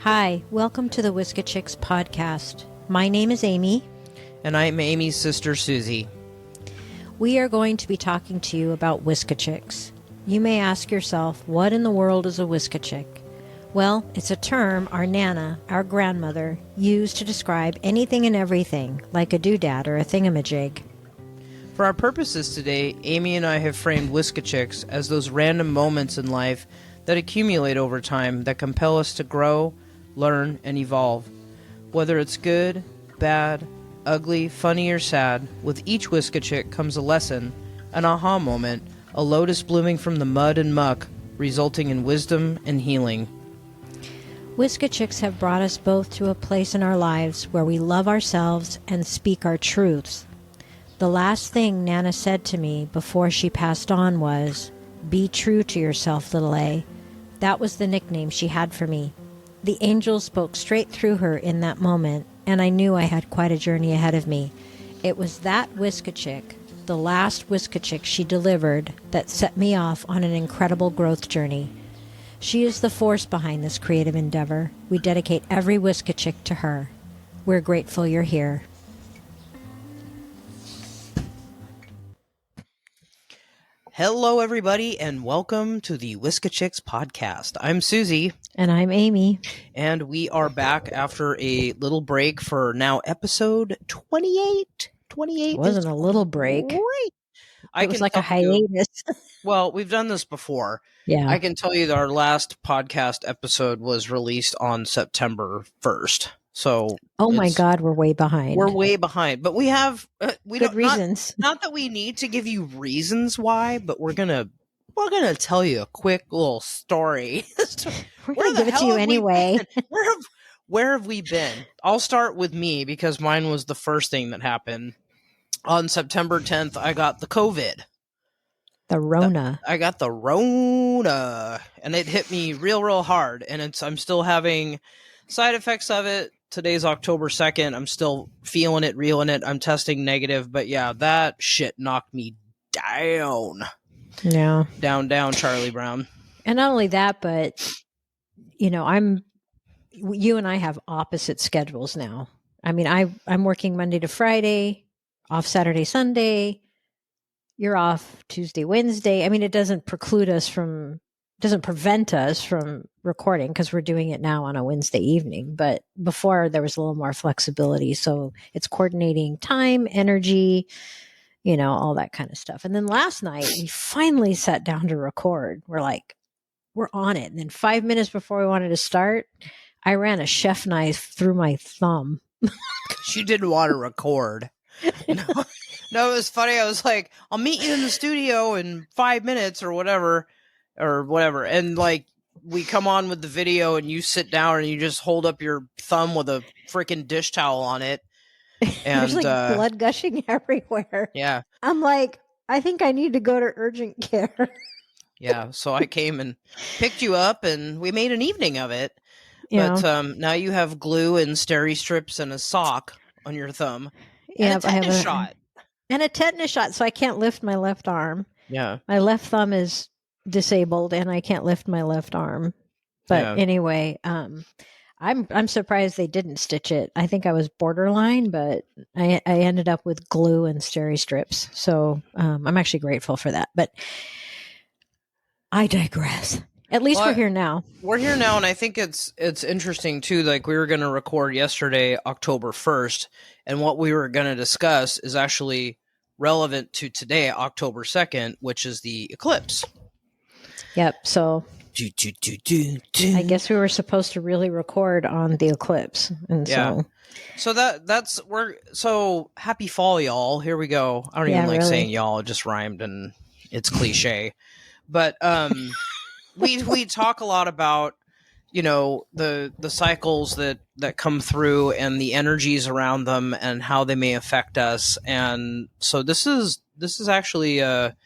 Hi, welcome to the Whiskey Chicks podcast. My name is Amy. And I'm Amy's sister, Susie. We are going to be talking to you about Whiskey Chicks. You may ask yourself, what in the world is a Whiskey Chick? Well, it's a term our Nana, our grandmother, used to describe anything and everything, like a doodad or a thingamajig. For our purposes today, Amy and I have framed Whiskey Chicks as those random moments in life that accumulate over time that compel us to grow, learn, and evolve. Whether it's good, bad, ugly, funny, or sad, with each Whiskey Chick comes a lesson, an aha moment, a lotus blooming from the mud and muck, resulting in wisdom and healing. Whiskey Chicks have brought us both to a place in our lives where we love ourselves and speak our truths. The last thing Nana said to me before she passed on was, "Be true to yourself, little A." That was the nickname she had for me. The angel spoke straight through her in that moment, and I knew I had quite a journey ahead of me. It was that Whiskey Chick, the last Whiskey Chick she delivered, that set me off on an incredible growth journey. She is the force behind this creative endeavor. We dedicate every Whiskey Chick to her. We're grateful you're here. Hello, everybody, and welcome to the Whiskey Chicks podcast. I'm Susie. And I'm Amy. And we are back after a little break for now episode 28. 28 It wasn't a little break. Great. It was like a hiatus. Well, we've done this before. Yeah. I can tell you that our last podcast episode was released on September 1st. So, oh my God, we're way behind. We're way behind, but we have good reasons. Not that we need to give you reasons why, but we're gonna tell you a quick little story. We're gonna give it to you anyway. Where have we been? I'll start with me because mine was the first thing that happened. On September 10th, I got the COVID. The Rona. I got the Rona, and it hit me real hard, and I'm still having side effects of it. Today's October 2nd. I'm still feeling it, reeling it. I'm testing negative, but yeah, that shit knocked me down. Yeah. Down, Charlie Brown. And not only that, but, you and I have opposite schedules now. I mean, I'm working Monday to Friday, off Saturday, Sunday. You're off Tuesday, Wednesday. I mean, it doesn't prevent us from recording because we're doing it now on a Wednesday evening. But before there was a little more flexibility. So it's coordinating time, energy, all that kind of stuff. And then last night we finally sat down to record. We're on it. And then 5 minutes before we wanted to start, I ran a chef knife through my thumb. She didn't want to record. No, it was funny. I was like, I'll meet you in the studio in 5 minutes or whatever. And we come on with the video and you sit down and you just hold up your thumb with a freaking dish towel on it. And there's blood gushing everywhere. Yeah. I'm like, I think I need to go to urgent care. Yeah. So I came and picked you up and we made an evening of it. Yeah. But now you have glue and steri strips and a sock on your thumb. Yeah, and a tetanus shot. And a tetanus shot, so I can't lift my left arm. Yeah. My left thumb is disabled and I can't lift my left arm. But anyway, I'm surprised they didn't stitch it. I think I was borderline, but I ended up with glue and steri strips. So I'm actually grateful for that. But I digress. At least we're here now. We're here now, and I think it's interesting too. Like, we were going to record yesterday, October 1st, and what we were going to discuss is actually relevant to today, October 2nd, which is the eclipse. Yep. So I guess we were supposed to really record on the eclipse, and so happy fall, y'all. Here we go. I don't even like saying y'all; it just rhymed, and it's cliche. But we talk a lot about the cycles that come through and the energies around them and how they may affect us, and so this is actually a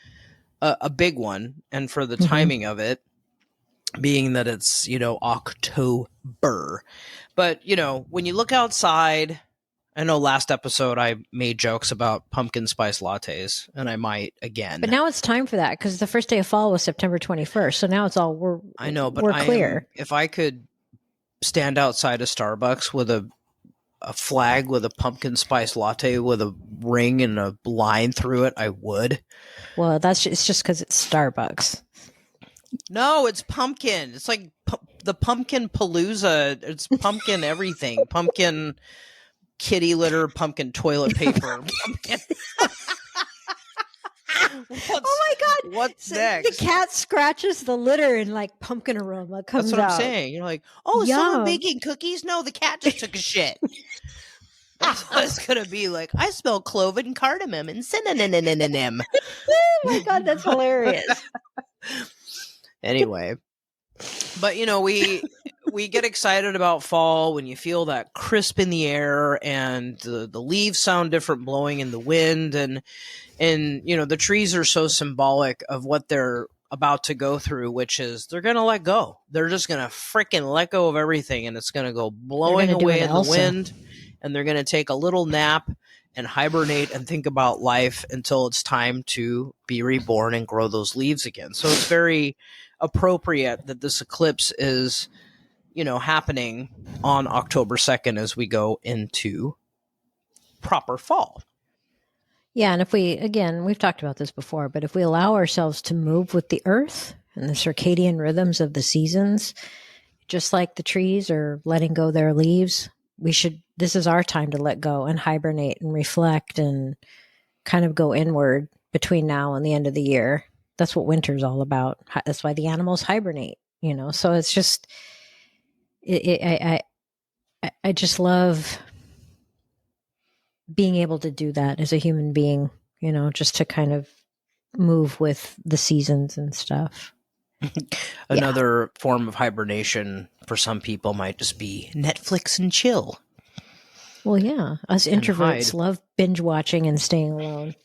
big one, and for the timing of it being that it's October, but when you look outside, I know last episode I made jokes about pumpkin spice lattes, and I might again. But now it's time for that because the first day of fall was September 21st. So now it's all we're clear. if I could stand outside a Starbucks with a flag with a pumpkin spice latte with a ring and a line through it, I would. Well, it's just because it's Starbucks. No, it's pumpkin. It's like the pumpkin palooza. It's pumpkin everything. Pumpkin kitty litter, pumpkin toilet paper. Pumpkin. Oh my God! What's next? The cat scratches the litter and like pumpkin aroma comes out. That's what I'm saying. You're like, oh, is someone baking cookies? No, the cat just took a shit. That's what it's gonna be like. I smell clove and cardamom and cinnamon. Oh my God, that's hilarious. Anyway, but we get excited about fall when you feel that crisp in the air and the leaves sound different blowing in the wind, and the trees are so symbolic of what they're about to go through, which is they're gonna let go. They're just gonna freaking let go of everything, and it's gonna go blowing away in the wind, and they're gonna take a little nap and hibernate and think about life until it's time to be reborn and grow those leaves again. So it's very appropriate that this eclipse is, happening on October 2nd as we go into proper fall. Yeah, and if we've talked about this before, but if we allow ourselves to move with the earth and the circadian rhythms of the seasons, just like the trees are letting go their leaves, this is our time to let go and hibernate and reflect and kind of go inward between now and the end of the year. That's what winter's all about. That's why the animals hibernate, so it's just, I just love being able to do that as a human being, just to kind of move with the seasons and stuff. Another form of hibernation for some people might just be Netflix and chill. Well, yeah, us introverts love binge watching and staying alone.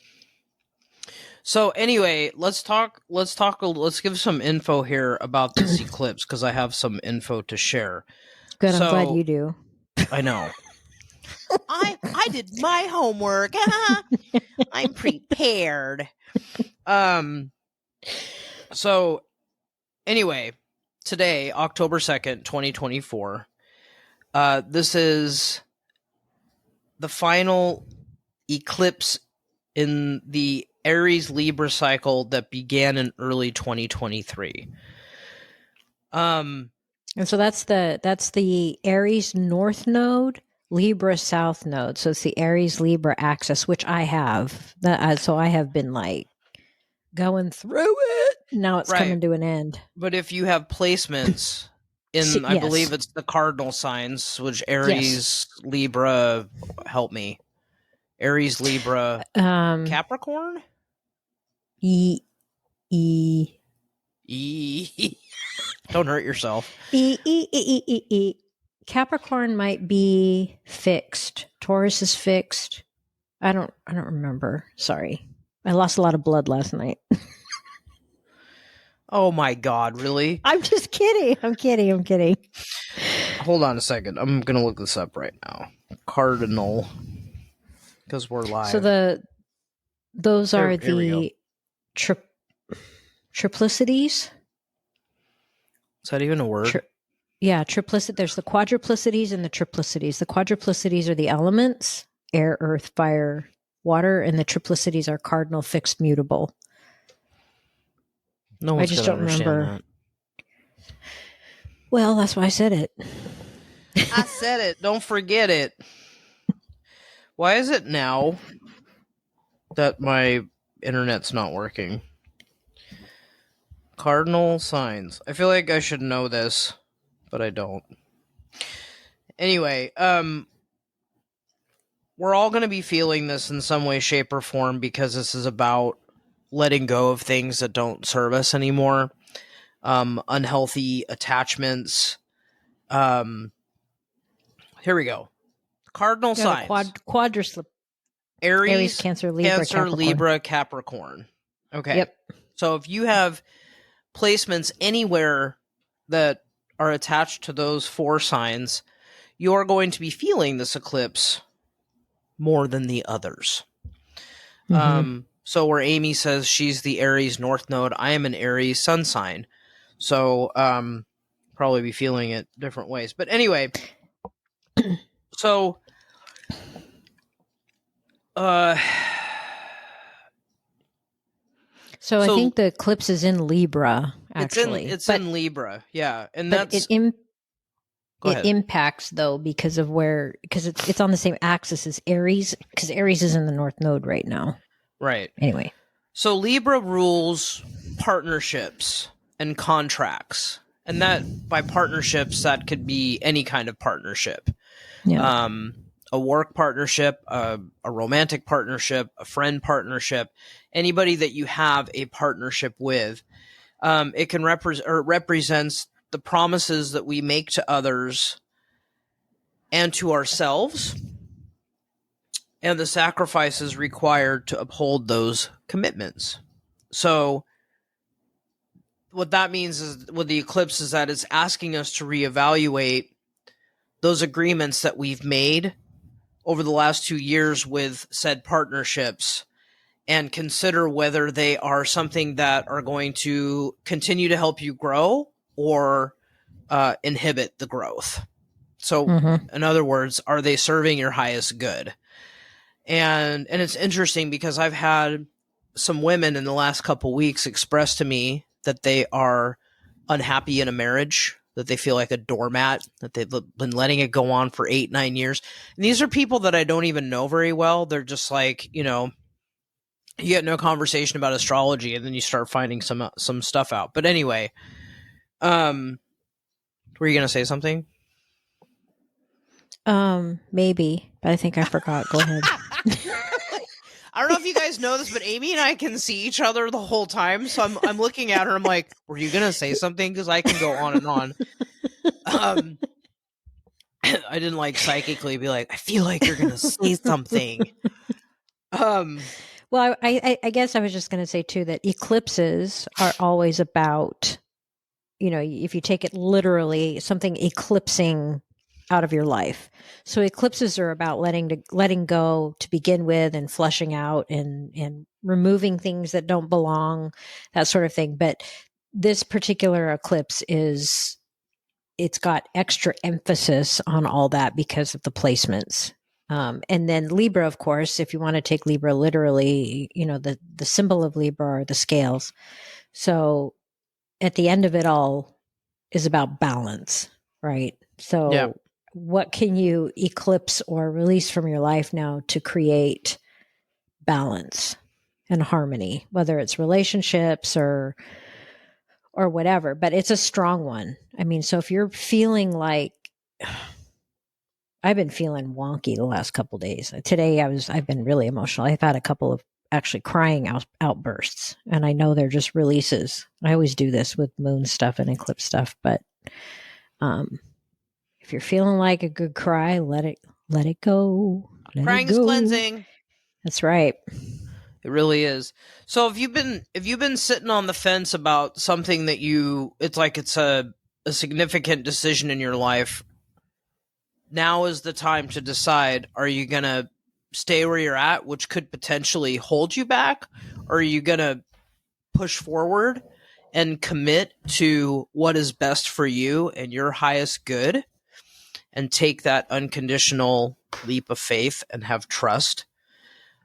So anyway, let's give some info here about this eclipse, because I have some info to share. Good, I'm glad you do. I know. I did my homework. I'm prepared. So anyway, today, October 2nd, 2024, this is the final eclipse in the Aries Libra cycle that began in early 2023. And so that's the Aries North Node, Libra South Node. So it's the Aries Libra axis, which I have. So I have been like going through it. Now it's coming to an end. But if you have placements in, I believe it's the cardinal signs, which Aries, Libra, help me. Aries, Libra, Capricorn? E. Don't hurt yourself. Capricorn might be fixed. Taurus is fixed. I don't remember. Sorry. I lost a lot of blood last night. Oh my God, really? I'm just kidding. I'm kidding. Hold on a second. I'm going to look this up right now. Cardinal. Because we're live. So those are the triplicities. Is that even a word? Triplicity. There's the quadruplicities and the triplicities. The quadruplicities are the elements: air, earth, fire, water, and the triplicities are cardinal, fixed, mutable. No one's going to understand that. Well, that's why I said it. I said it. Don't forget it. Why is it now that my internet's not working? Cardinal signs. I feel like I should know this, but I don't. Anyway, we're all going to be feeling this in some way, shape, or form, because this is about letting go of things that don't serve us anymore. Unhealthy attachments. Here we go. Cardinal signs. Quadruplicities. Aries, Cancer, Libra, Capricorn. Okay. Yep. So if you have placements anywhere that are attached to those four signs, you're going to be feeling this eclipse more than the others. Mm-hmm. So where Amy says she's the Aries North Node, I am an Aries Sun sign. So probably be feeling it different ways. But anyway, so So I think the eclipse is in Libra, actually. It's in Libra, yeah, and but that's it ahead. impacts though because it's on the same axis as Aries, because Aries is in the North Node right now. Right. Anyway, so Libra rules partnerships and contracts, and that by partnerships that could be any kind of partnership. yeah. A work partnership, a romantic partnership, a friend partnership, anybody that you have a partnership with. It can represents the promises that we make to others and to ourselves, and the sacrifices required to uphold those commitments. So what that means is, with the eclipse, is that it's asking us to reevaluate those agreements that we've made over the last 2 years with said partnerships, and consider whether they are something that are going to continue to help you grow or inhibit the growth. So, in other words, are they serving your highest good? And it's interesting because I've had some women in the last couple weeks express to me that they are unhappy in a marriage, that they feel like a doormat, that they've been letting it go on for 8-9 years. And these are people that I don't even know very well. They're just like, you get no conversation about astrology, and then you start finding some stuff out. But anyway, were you going to say something? Maybe, but I think I forgot. Go ahead. I don't know if you guys know this, but Amy and I can see each other the whole time. So I'm looking at her. I'm like, were you going to say something? Because I can go on and on. I didn't like psychically be like, I feel like you're going to say something. Well, I guess I was just going to say too that eclipses are always about, if you take it literally, something eclipsing out of your life. So eclipses are about letting go to begin with, and flushing out and removing things that don't belong, that sort of thing. But this particular eclipse it's got extra emphasis on all that because of the placements. And then Libra, of course, if you want to take Libra literally, the symbol of Libra are the scales. So at the end of it all is about balance, right? So Yeah. What can you eclipse or release from your life now to create balance and harmony, whether it's relationships or whatever? But it's a strong one. I mean, so if you're feeling like, I've been feeling wonky the last couple of days. Today I've been really emotional. I've had a couple of actually crying outbursts, and I know they're just releases. I always do this with moon stuff and eclipse stuff, but if you're feeling like a good cry, let it go. Crying is cleansing. That's right. It really is. So if you've been sitting on the fence about something that it's a significant decision in your life, now is the time to decide, are you going to stay where you're at, which could potentially hold you back, or are you going to push forward and commit to what is best for you and your highest good, and take that unconditional leap of faith and have trust?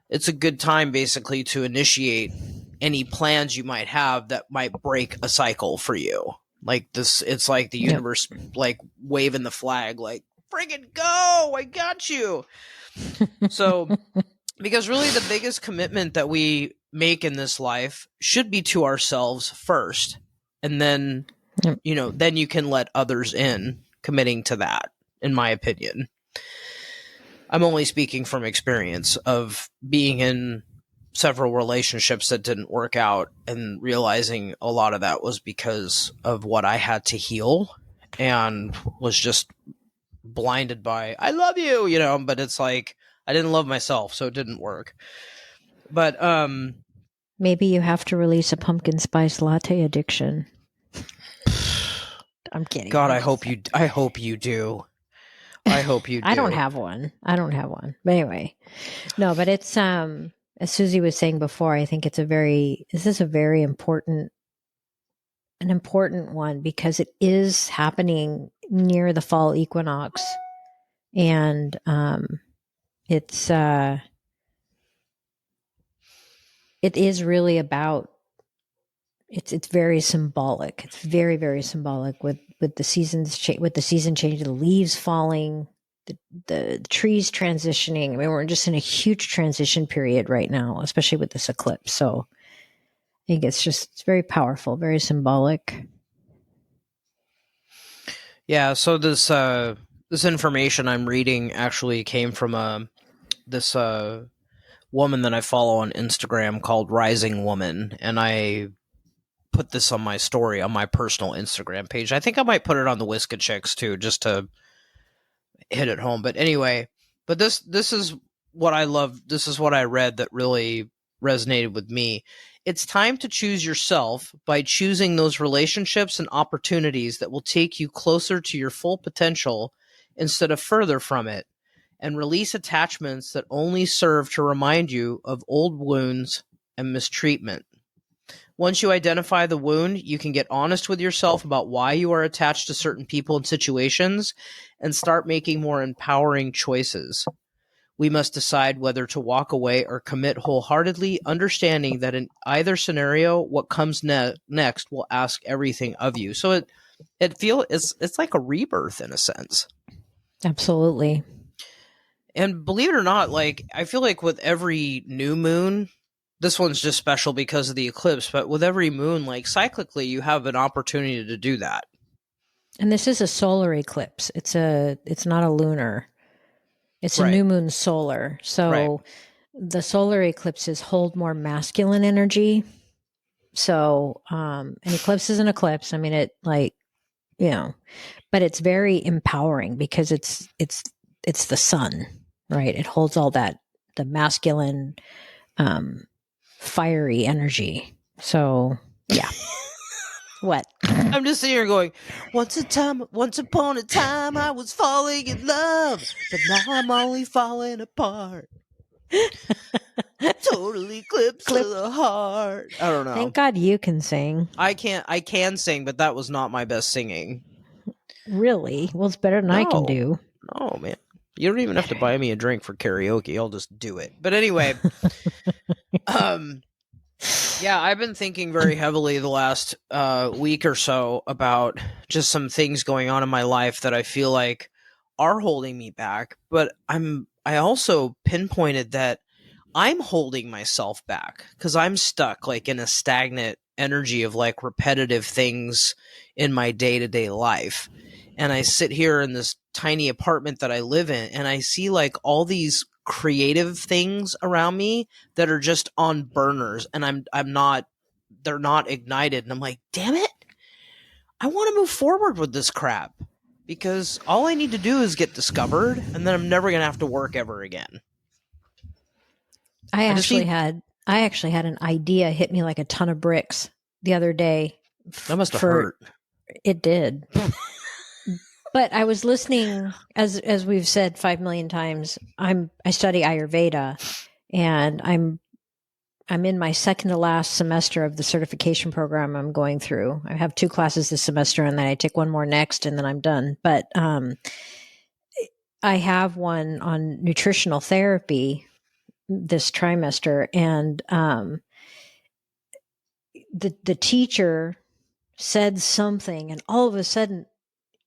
It's a good time basically to initiate any plans you might have that might break a cycle for you. Like this, it's like the universe, like waving the flag, like, friggin' go, I got you. So, because really the biggest commitment that we make in this life should be to ourselves first. And then, then you can let others in, committing to that, in my opinion. I'm only speaking from experience of being in several relationships that didn't work out, and realizing a lot of that was because of what I had to heal, and was just blinded by, I love you, but it's like, I didn't love myself, so it didn't work. But maybe you have to release a pumpkin spice latte addiction. I'm kidding. God, I hope you do. I hope you do. I don't have one. But anyway, no, but it's, as Susie was saying before, I think this is a very important an important one because it is happening near the fall equinox. And it is really about, it's very symbolic. It's very, very symbolic with the seasons, with the season change, the leaves falling, the trees transitioning. I mean, we're just in a huge transition period right now, especially with this eclipse. So I think it's very powerful, very symbolic. Yeah. So this information I'm reading actually came from this woman that I follow on Instagram called Rising Woman, and I put this on my story on my personal Instagram page. I think I might put it on the Whiskey Chicks too, just to hit it home. But anyway, but this is what I love. This is what I read that really resonated with me. It's time to choose yourself by choosing those relationships and opportunities that will take you closer to your full potential instead of further from it, and release attachments that only serve to remind you of old wounds and mistreatment. Once you identify the wound, you can get honest with yourself about why you are attached to certain people and situations and start making more empowering choices. We must decide whether to walk away or commit wholeheartedly, understanding that in either scenario, what comes next will ask everything of you. So it's like a rebirth in a sense. Absolutely. And believe it or not, like, I feel like with every new moon, this one's just special because of the eclipse, but with every moon, like, cyclically, you have an opportunity to do that. And this is a solar eclipse. It's not a lunar. It's a Right. new moon solar. So Right. the solar eclipses hold more masculine energy. So an eclipse is an eclipse. I mean, it, like, you know, but it's very empowering because it's the sun, right? It holds all that, the masculine, fiery energy. So yeah. What? I'm just sitting here going, once upon a time, I was falling in love, but now I'm only falling apart. Totally eclipse of the heart. I don't know. Thank God you can sing. I can sing, but that was not my best singing. Really? Well, it's better than I can do. No, man. You don't even have to buy me a drink for karaoke. I'll just do it. But anyway, yeah, I've been thinking very heavily the last week or so about just some things going on in my life that I feel like are holding me back. But I also pinpointed that I'm holding myself back because I'm stuck like in a stagnant energy of like repetitive things in my day-to-day life. And I sit here in this tiny apartment that I live in, and I see like all these creative things around me that are just on burners, and they're not ignited. And I'm like, damn it, I want to move forward with this crap because all I need to do is get discovered, and then I'm never going to have to work ever again. I actually had an idea hit me like a ton of bricks the other day. That must have hurt. It did. But I was listening, as we've said 5 million times, I study Ayurveda, and I'm in my second to last semester of the certification program I'm going through. I have 2 classes this semester, and then I take one more next, and then I'm done. But I have one on nutritional therapy this trimester, and the teacher said something, and all of a sudden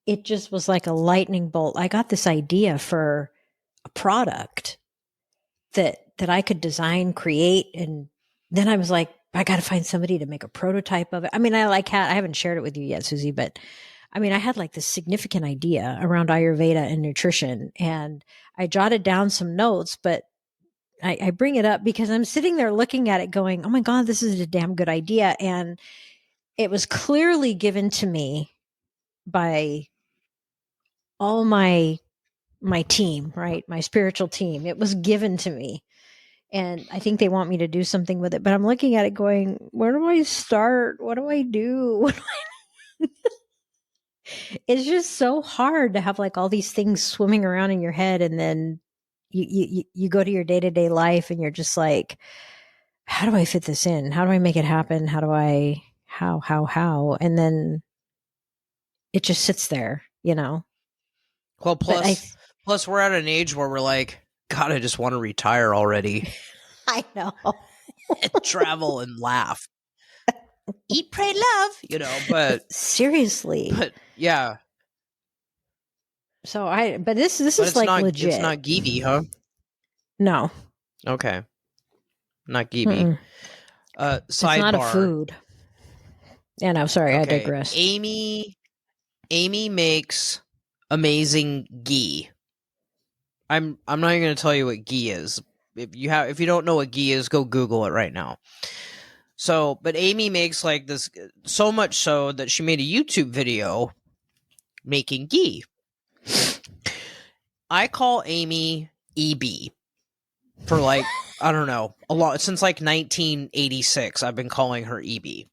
it just was like a lightning bolt. I got this idea for a product that I could design, create, and then I was like, I got to find somebody to make a prototype of it. I mean, I haven't shared it with you yet, Susie, but I mean, I had like this significant idea around Ayurveda and nutrition, and I jotted down some notes, but I bring it up because I'm sitting there looking at it going, oh my God, this is a damn good idea. And it was clearly given to me by all my team, right? My spiritual team. It was given to me. And I think they want me to do something with it. But I'm looking at it going, where do I start? What do I do? It's just so hard to have like all these things swimming around in your head, and then you go to your day-to-day life and you're just like, how do I fit this in? How do I make it happen? How do I how, and then it just sits there, you know. Well, plus we're at an age where we're like, God, I just want to retire already. I know. And travel and laugh. Eat, pray, love, you know, but seriously. But yeah. So but this is like legit. It's not geeby, huh? No. Okay. Not geeby. Sidebar. It's not a food. Yeah, no, sorry, okay. I digress. Amy makes amazing ghee. I'm not even going to tell you what ghee is. If you don't know what ghee is, go Google it right now. So, but Amy makes like this, so much so that she made a YouTube video making ghee. I call Amy EB for like, I don't know, a lot since like 1986. I've been calling her EB.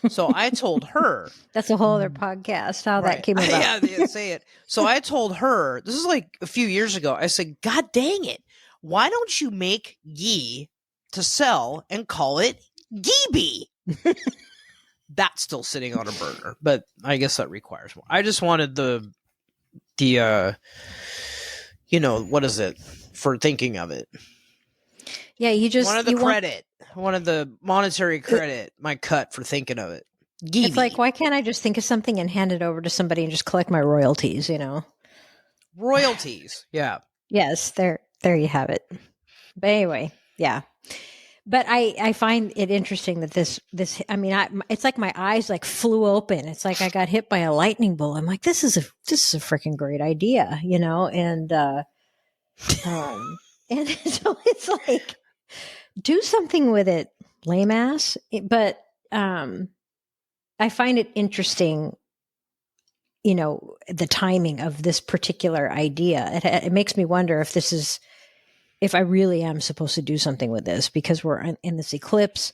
So I told her. That's a whole other podcast, how that came about. Yeah, they say it. So I told her, this is like a few years ago, I said, God dang it. Why don't you make ghee to sell and call it Geeby? That's still sitting on a burner, but I guess that requires more. I just wanted the what is it for thinking of it? Yeah, you wanted the monetary credit, my cut for thinking of it. Geeby. It's like, why can't I just think of something and hand it over to somebody and just collect my royalties, you know? Royalties, yeah. Yes, there you have it. But anyway, yeah. But I find it interesting that this I mean, it's like my eyes like flew open. It's like I got hit by a lightning bolt. I'm like, this is a freaking great idea, you know? And and so it's like, do something with it, lame ass. But I find it interesting, you know, the timing of this particular idea. It makes me wonder if I really am supposed to do something with this, because we're in this eclipse.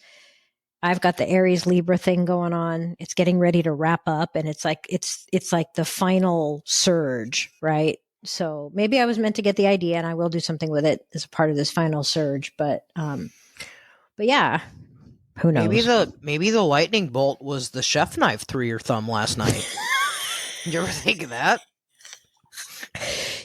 I've got the Aries Libra thing going on. It's getting ready to wrap up, and it's like the final surge, right? So maybe I was meant to get the idea, and I will do something with it as a part of this final surge. But yeah, who knows? Maybe the lightning bolt was the chef knife through your thumb last night. Did you ever think of that?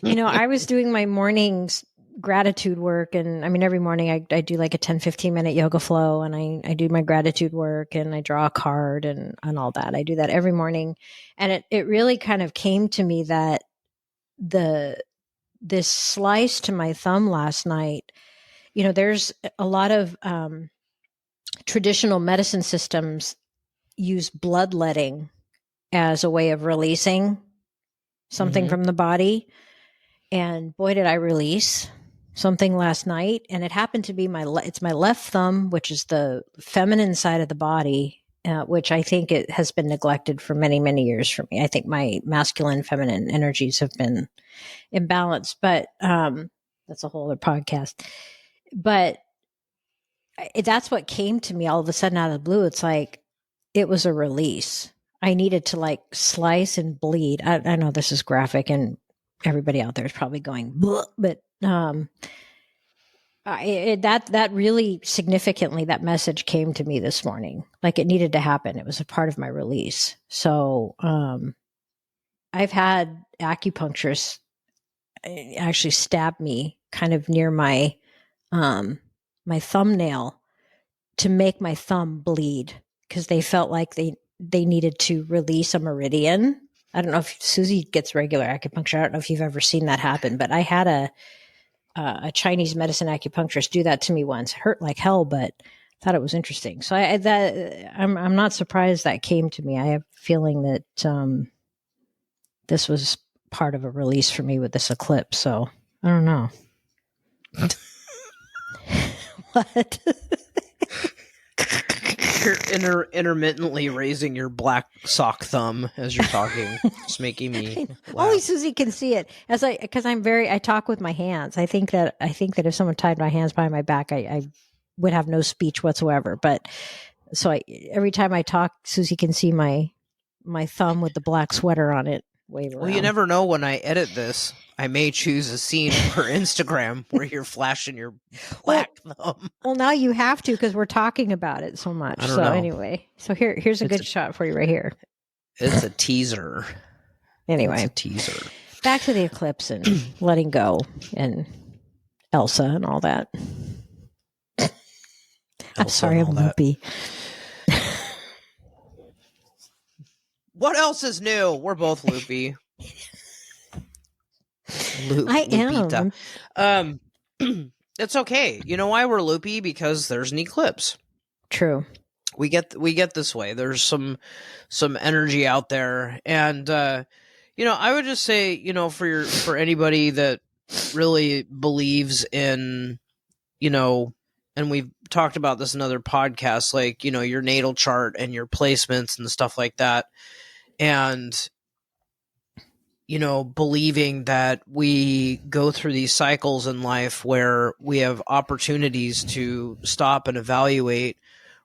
You know, I was doing my mornings gratitude work, and I mean, every morning I do like a 10-15 minute yoga flow, and I do my gratitude work, and I draw a card and all that. I do that every morning, and it really kind of came to me that this slice to my thumb last night, you know, there's a lot of traditional medicine systems use bloodletting as a way of releasing something from the body. And boy, did I release something last night. And it happened to be it's my left thumb, which is the feminine side of the body, which I think it has been neglected for many, many years for me. I think my masculine, feminine energies have been imbalanced, but that's a whole other podcast. But that's what came to me all of a sudden out of the blue. It's like, it was a release. I needed to like slice and bleed. I know this is graphic, and everybody out there is probably going, but that really significantly, that message came to me this morning. Like, it needed to happen. It was a part of my release. So I've had acupuncturists actually stab me kind of near my my thumbnail to make my thumb bleed, because they felt like they needed to release a meridian. I don't know if Susie gets regular acupuncture. I don't know if you've ever seen that happen, but I had a Chinese medicine acupuncturist do that to me once. It hurt like hell, but I thought it was interesting. So I'm not surprised that came to me. I have a feeling that this was part of a release for me with this eclipse. So I don't know. What? You're intermittently raising your black sock thumb as you're talking. It's making me laugh. Only Susie can see it, because I talk with my hands. I think that if someone tied my hands behind my back, I would have no speech whatsoever. But so every time I talk, Susie can see my thumb with the black sweater on it wave around. Well, you never know when I edit this. I may choose a scene for Instagram where you're flashing your black thumb. Well, now you have to because we're talking about it so much. So anyway, so here's a good shot for you right here. It's a teaser. Anyway, it's a teaser. Back to the eclipse and letting go and Elsa and all that. I'm sorry, I'm loopy. What else is new? We're both loopy. I am. It's okay. You know why we're loopy? Because there's an eclipse. True. We get this way. There's some energy out there, and I would just say, for anybody that really believes in, and we've talked about this in other podcasts, like, your natal chart and your placements and stuff like that. And, believing that we go through these cycles in life where we have opportunities to stop and evaluate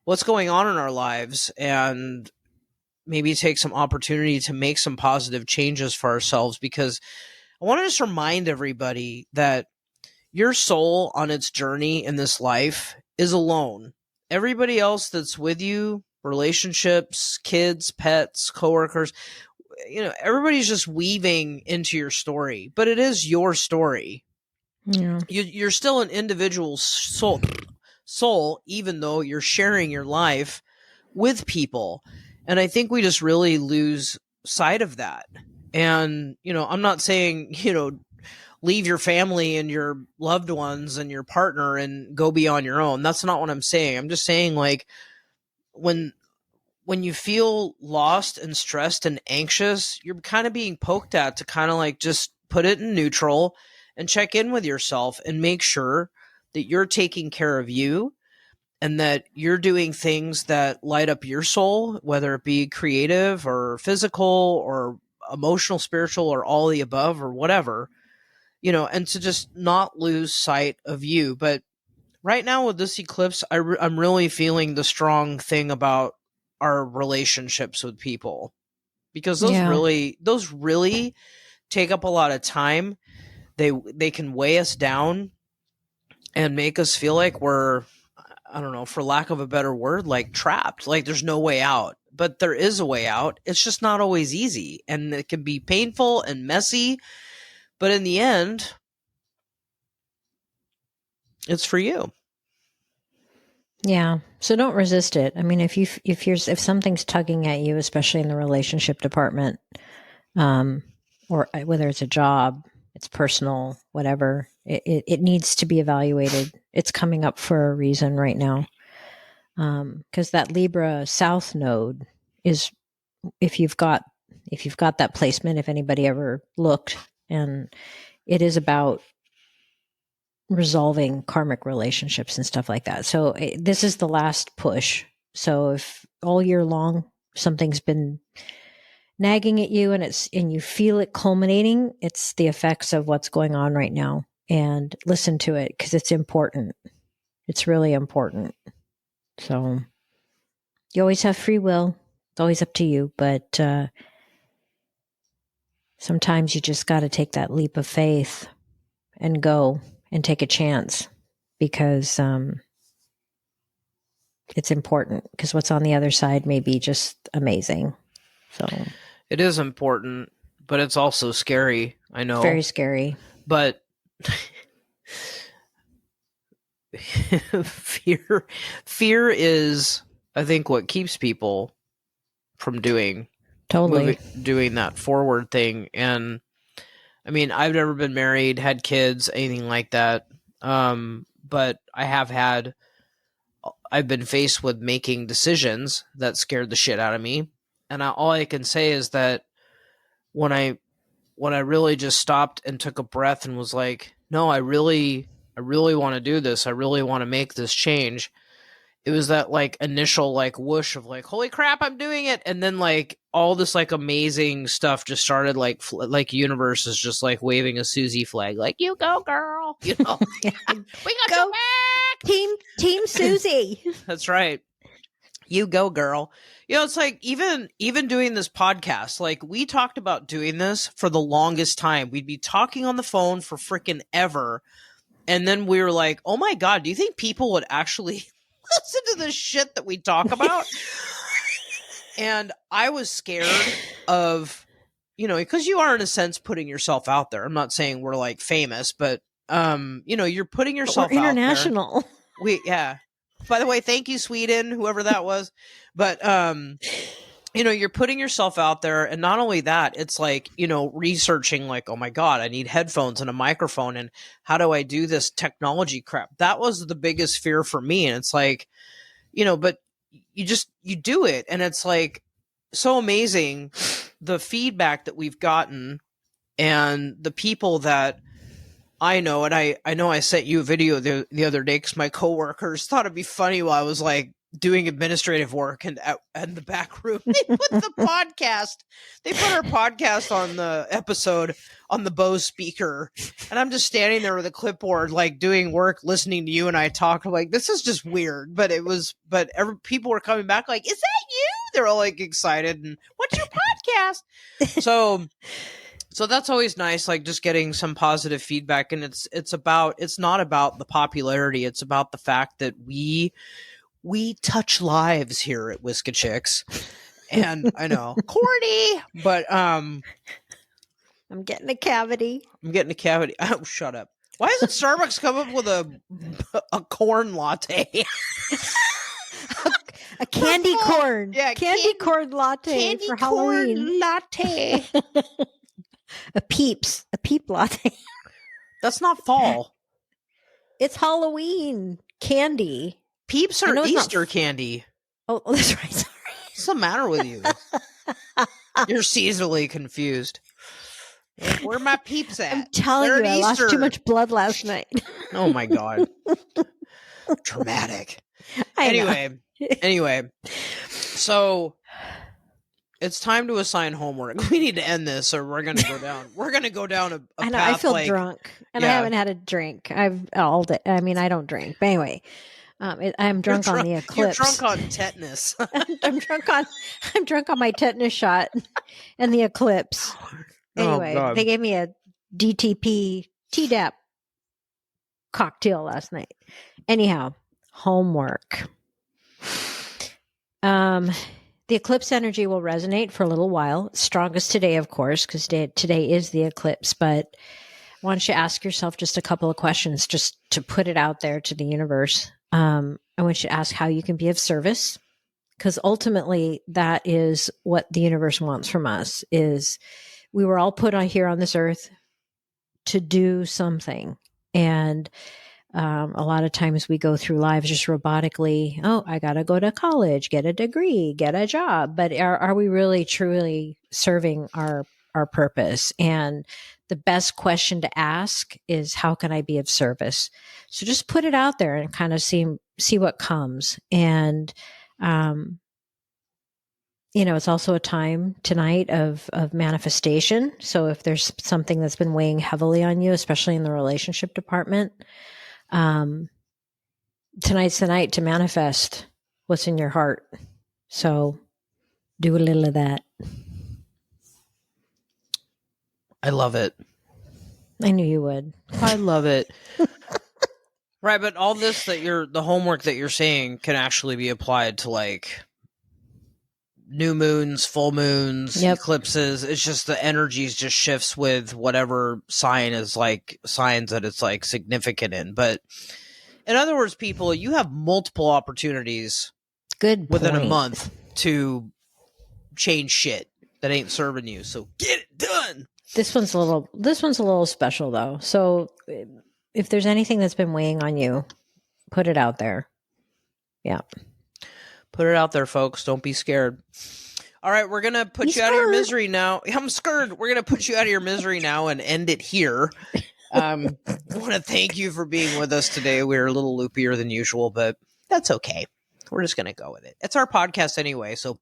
what's going on in our lives and maybe take some opportunity to make some positive changes for ourselves. Because I want to just remind everybody that your soul on its journey in this life is alone. Everybody else that's with you, relationships, kids, pets, coworkers, everybody's just weaving into your story, but it is your story. Yeah. You're still an individual soul, even though you're sharing your life with people. And I think we just really lose sight of that. And, I'm not saying, leave your family and your loved ones and your partner and go be on your own. That's not what I'm saying. I'm just saying, like, when you feel lost and stressed and anxious, you're kind of being poked at to kind of like just put it in neutral and check in with yourself and make sure that you're taking care of you and that you're doing things that light up your soul, whether it be creative or physical or emotional, spiritual, or all the above or whatever, and to just not lose sight of you. But right now with this eclipse, I'm really feeling the strong thing about our relationships with people, because those really take up a lot of time. They can weigh us down and make us feel like we're, I don't know, for lack of a better word, like trapped, like there's no way out. But there is a way out. It's just not always easy, and it can be painful and messy, but in the end, it's for you. Yeah. So don't resist it. I mean, if something's tugging at you, especially in the relationship department, or whether it's a job, it's personal, whatever, it needs to be evaluated. It's coming up for a reason right now. Because that Libra South node is, if you've got that placement, if anybody ever looked, and it is about resolving karmic relationships and stuff like that. So this is the last push. So if all year long something's been nagging at you and you feel it culminating, it's the effects of what's going on right now. And listen to it because it's important. It's really important. So you always have free will. It's always up to you, but sometimes you just got to take that leap of faith and go and take a chance, because it's important, because what's on the other side may be just amazing. So it is important, but it's also scary. I know. Very scary. But fear is, I think, what keeps people from doing that forward thing. And I mean, I've never been married, had kids, anything like that. But I've been faced with making decisions that scared the shit out of me. And all I can say is that when I really just stopped and took a breath and was like, no, I really want to do this. I really want to make this change. It was that like initial like whoosh of like, holy crap, I'm doing it. And then like all this like amazing stuff just started like universe is just like waving a Susie flag. Like, you go, girl. We got go your back. Team Susie. That's right. You go, girl. You know, it's like even doing this podcast, like we talked about doing this for the longest time. We'd be talking on the phone for freaking ever. And then we were like, oh my God, do you think people would actually listen to the shit that we talk about? And I was scared of, you know, because you are in a sense putting yourself out there. I'm not saying we're like famous, but you know, you're putting yourself we're out international. there. Yeah. By the way, thank you, Sweden, whoever that was. But you know, you're putting yourself out there, and not only that, it's like, you know, researching like, oh my God, I need headphones and a microphone, and how do I do this technology crap? That was the biggest fear for me. And it's like, you know, but you do it, and it's like so amazing the feedback that we've gotten and the people that I know. And I know I sent you a video the other day because my coworkers thought it'd be funny while I was like doing administrative work and in the back room they put the podcast, they put our podcast on the episode on the Bose speaker, and I'm just standing there with a clipboard like doing work listening to you and I talk. Like, this is just weird, but people were coming back like, is that you? They're all like excited, and what's your podcast? So that's always nice, like just getting some positive feedback. And it's not about the popularity, it's about the fact that we touch lives here at Whiskey Chicks. And I know, corny, but I'm getting a cavity. Oh, shut up. Why doesn't Starbucks come up with a corn latte? A candy corn. Yeah, candy corn latte for Halloween. Corn latte. A peep latte. That's not fall. It's Halloween candy. Peeps are Easter candy. Oh, that's right. Sorry. What's the matter with you? You're seasonally confused. Where are my peeps at? I'm telling you, I lost too much blood last night. Oh my God. Dramatic. Anyway, so it's time to assign homework. We need to end this, or we're gonna go down. We're gonna go down a I know. path, I feel drunk, and I haven't had a drink. I've all day. I mean, I don't drink, but anyway, I'm drunk on the Eclipse. You're drunk on tetanus. I'm drunk on my tetanus shot and the Eclipse. Anyway, they gave me a DTP Tdap cocktail last night. Anyhow, homework. The eclipse energy will resonate for a little while. Strongest today, of course, because today is the eclipse. But why don't you ask yourself just a couple of questions just to put it out there to the universe? I want you to ask how you can be of service, because ultimately that is what the universe wants from us. Is we were all put on here on this earth to do something. And a lot of times we go through lives just robotically. Oh, I got to go to college, get a degree, get a job. But are we really truly serving our purpose? And the best question to ask is, how can I be of service? So just put it out there and kind of see what comes. And, it's also a time tonight of manifestation. So if there's something that's been weighing heavily on you, especially in the relationship department, tonight's the night to manifest what's in your heart. So do a little of that. I love it. I knew you would. I love it. Right, but all this the homework that you're saying can actually be applied to like new moons, full moons, eclipses. It's just the energies just shifts with whatever signs that it's like significant in. But in other words, people, you have multiple opportunities within a month to change shit that ain't serving you. So get it done. This one's a little special though. So if there's anything that's been weighing on you, put it out there. Yeah. Put it out there, folks. Don't be scared. All right, we're going to put you out of your misery now. I'm scared. We're going to put you out of your misery now and end it here. I want to thank you for being with us today. We're a little loopier than usual, but that's okay. We're just going to go with it. It's our podcast anyway, so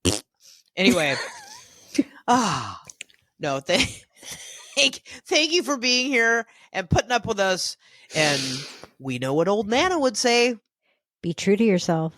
anyway. No, thank you for being here and putting up with us. And we know what old Nana would say. Be true to yourself.